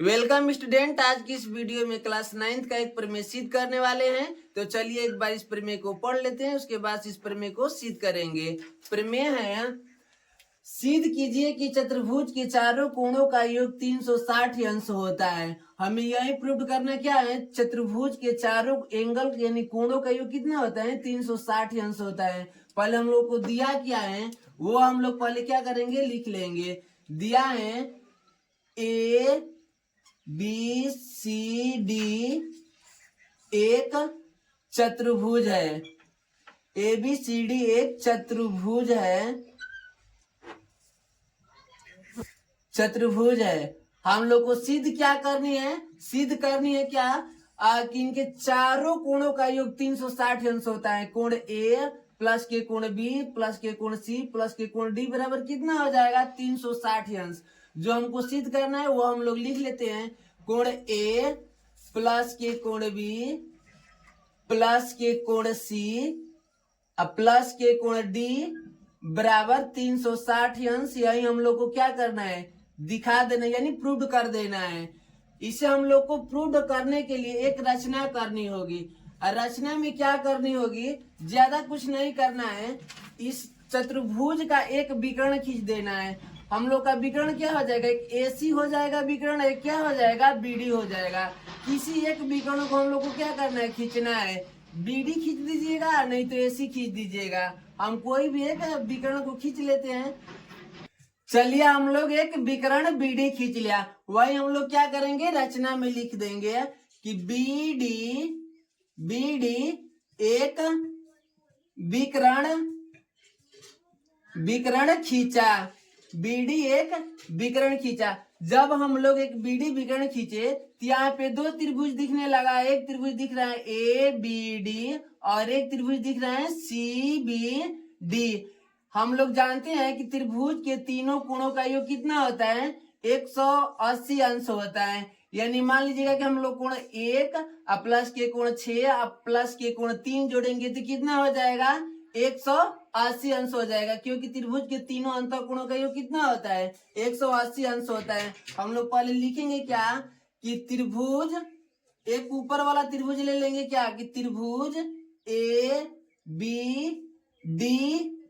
Welcome student. आज की इस वीडियो में क्लास 9th का एक प्रमेय सिद्ध करने वाले हैं। तो चलिए एक बार इस प्रमेय को पढ़ लेते हैं, उसके बाद इस प्रमेय को सिद्ध करेंगे। प्रमेय है, सिद्ध कीजिए कि चतुर्भुज के चारों कोणों का योग 360 अंश होता है। हमें यही प्रूव करना क्या है, चतुर्भुज के चारों एंगल यानी कोणों का योग कितना होता है, 360 अंश होता है। पहले हम लोग को दिया क्या है वो हम लोग पहले क्या करेंगे, लिख लेंगे। दिया है ए बी सी डी एक चतुर्भुज है। ए बी सी डी एक चतुर्भुज है, चतुर्भुज है। हम लोग को सिद्ध क्या करनी है, सिद्ध करनी है क्या, कि इनके चारों कोणों का योग 360 अंश होता है। कोण ए प्लस के कोण बी प्लस के कोण सी प्लस के कोण डी बराबर कितना हो जाएगा, 360 अंश। जो हमको सिद्ध करना है वो हम लोग लिख लेते हैं। कोण ए प्लस के कोण बी प्लस के कोण सी प्लस के कोण डी बराबर 360 अंश। यही हम लोग को क्या करना है, दिखा देना यानी प्रूव कर देना है। इसे हम लोग को प्रूव करने के लिए एक रचना करनी होगी। और रचना में क्या करनी होगी, ज्यादा कुछ नहीं करना है। इस चतुर्भुज का एक विकर्ण खींच देना है। हम लोग का विकर्ण क्या हो जाएगा, एक AC हो जाएगा विकर्ण, एक क्या हो जाएगा, BD हो जाएगा। किसी एक विकर्ण को हम लोग को क्या करना है, खींचना है। BD खींच दीजिएगा, नहीं तो AC खींच दीजिएगा। हम कोई भी एक विकर्ण को खींच लेते हैं। चलिए हम लोग एक विकर्ण BD खींच लिया। वही हम लोग क्या करेंगे, रचना में लिख देंगे कि BD एक विकर्ण खींचा। BD एक विकर्ण खींचा। जब हम लोग एक BD विकर्ण खींचे तो यहाँ पे दो त्रिभुज दिखने लगा। एक त्रिभुज दिख रहा है ABD और एक त्रिभुज दिख रहा है CBD। हम लोग जानते हैं कि त्रिभुज के तीनों कोणों का योग कितना होता है, 180 अंश होता है। यानी मान लीजिएगा कि हम लोग कोण 1 प्लस के कोण 6 प्लस के कोण 3 जोड़ेंगे तो कितना हो जाएगा, 180 अंश हो जाएगा। क्योंकि त्रिभुज के तीनों अंतःकोणों का योग कितना होता है, 180 अंश होता है। हम लोग पहले लिखेंगे क्या कि त्रिभुज, एक ऊपर वाला त्रिभुज ले लेंगे क्या कि त्रिभुज ABD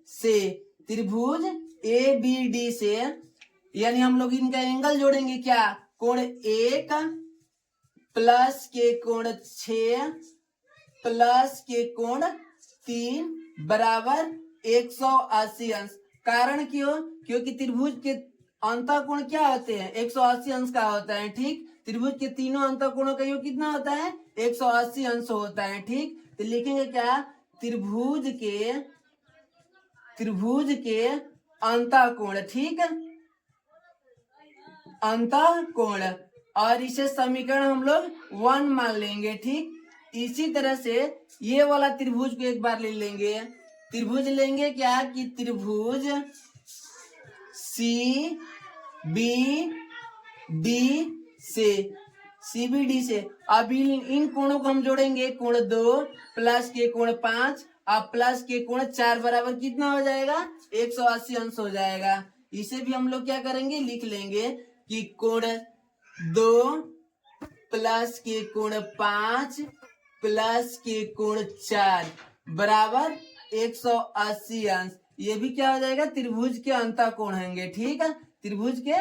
से, त्रिभुज ABD से यानी हम लोग इनका एंगल जोड़ेंगे क्या, कोण 1 प्लस के कोण 6 प्लस के कोण 3 बराबर 180 अंश। कारण क्यों, क्योंकि त्रिभुज के अंतःकोण क्या होते हैं, 180 अंश का होता है। ठीक, त्रिभुज के तीनों अंतःकोणों का योग कितना होता है, 180 अंश होता है। ठीक, तो लिखेंगे क्या, त्रिभुज के अंतःकोण, ठीक, अंतःकोण। और इसे समीकरण हम लोग 1 मान लेंगे। ठीक, इसी तरह से ये वाला त्रिभुज को एक बार ले लेंगे। त्रिभुज लेंगे क्या कि त्रिभुज CBD से अब इन कोणों को हम जोड़ेंगे। कोण 2 प्लस के कोण 5 और प्लस के कोण 4 बराबर कितना हो जाएगा, 180 अंश हो जाएगा। इसे भी हम लोग क्या करेंगे, लिख लेंगे कि कोण 2 प्लस के कोण 5 प्लस के कोण 4 बराबर 180 अंश। ये भी क्या हो जाएगा, त्रिभुज के अंतःकोण होंगे। ठीक है, त्रिभुज के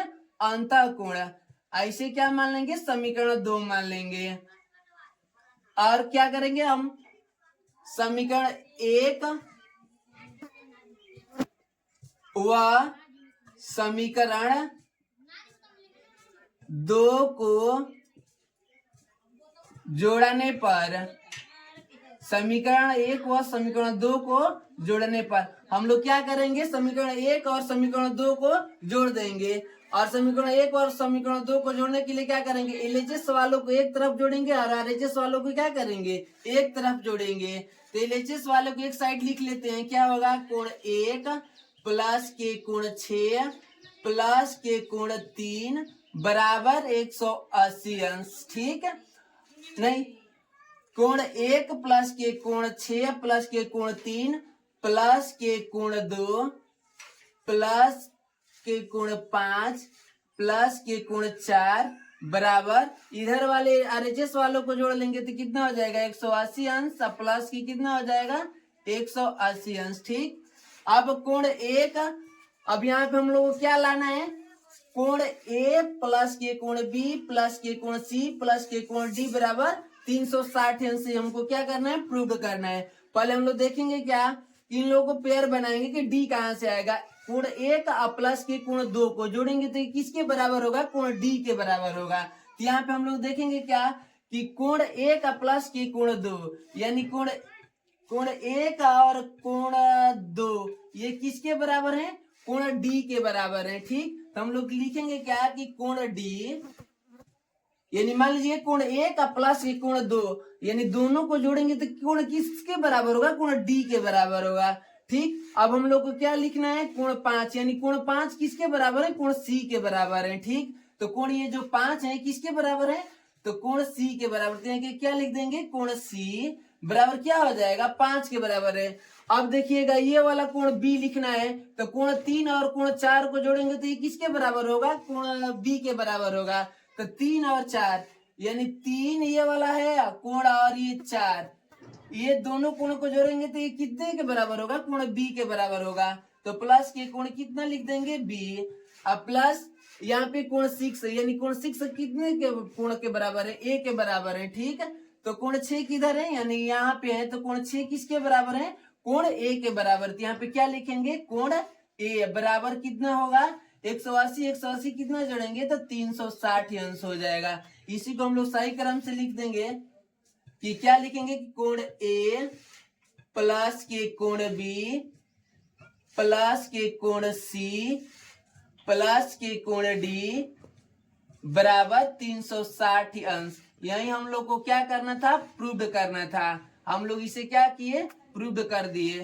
अंतःकोण। ऐसे क्या मान लेंगे, समीकरण 2 मान लेंगे। और क्या करेंगे हम, समीकरण 1 व समीकरण 2 को जोड़ने पर, समीकरण 1 व समीकरण 2 को जोड़ने पर हम लोग क्या करेंगे, समीकरण 1 और समीकरण 2 को जोड़ देंगे। और समीकरण 1 और समीकरण 2 को जोड़ने के लिए क्या करेंगे, LHS वालों को एक तरफ जोड़ेंगे और RHS वालों को क्या करेंगे, एक तरफ जोड़ेंगे। तो LHS वालों को एक साइड लिख लेते हैं। क्या होगा, कोण 1 प्लस के कोण 6 प्लस के कोण 3 बराबर 180 अंश। ठीक, नहीं, कोण 1 प्लस के कोण 6 प्लस के कोण 3 प्लस के कोण 2 प्लस के कोण 5 प्लस के कोण 4 बराबर इधर वाले आरएचएस वालों को जोड़ लेंगे तो कितना हो जाएगा 180 अंश प्लस की कितना हो जाएगा 180 अंश। ठीक, अब कोण ए का अब यहाँ पे हम लोग को क्या लाना है, कोण ए प्लस के कोण बी प्लस के कोण सी प्लस के कोण डी बराबर 360 अंश से हमको क्या करना है, प्रूव करना है। पहले हम लोग देखेंगे क्या, इन लोगों को पेयर बनाएंगे कि डी कहां से आएगा। कोण ए का प्लस के कोण 2 को जोड़ेंगे तो किसके बराबर होगा, कोण डी के बराबर होगा। तो यहाँ पे हम लोग देखेंगे क्या कि कोण ए का प्लस के कोण 2 यानी कोण ए का और कोण 2 ये किसके बराबर है, कोण डी के बराबर है। ठीक, तो हम लोग लिखेंगे क्या कि कोण डी यानी मान लीजिए कोण ए का प्लस के कोण 2 यानी दोनों को जोड़ेंगे तो कोण किसके बराबर होगा, कोण डी के बराबर होगा। ठीक, अब हम लोग को क्या लिखना है, कोण 5 यानी कोण 5 किसके बराबर है, कोण सी के बराबर है। ठीक, तो कोण ये जो 5 है किसके बराबर है, तो कोण सी के बराबर, तो क्या लिख देंगे, कोण सी बराबर क्या हो जाएगा 5 के बराबर है। अब देखिएगा ये वाला कोण बी लिखना है तो कोण 3 और कोण 4 को जोड़ेंगे तो ये किसके बराबर होगा, कोण बी के बराबर होगा। तो 3 और 4 यानी 3 ये वाला है कोण और ये 4 ये दोनों कोण को जोड़ेंगे तो ये कितने के बराबर होगा, कोण बी के बराबर होगा। तो प्लस के कोण कितना लिख देंगे बी, अब प्लस यहाँ पे कोण 6 यानी कोण 6 कितने के कोण के बराबर है, ए के बराबर है। ठीक, तो कोण 6 किधर है, यानी यहाँ पे है तो कोण 6 किसके बराबर है, कोण ए के बराबर। तो यहाँ पे क्या लिखेंगे, कोण ए बराबर कितना होगा 180 कितना जोड़ेंगे तो 360 अंश हो जाएगा। इसी को हम लोग सही क्रम से लिख देंगे कि क्या लिखेंगे कि कोण ए प्लस के कोण बी प्लस के कोण सी प्लस के कोण डी बराबर 360 अंश। यही हम लोग को क्या करना था, प्रूव करना था। हम लोग इसे क्या किए, प्रूव कर दिए।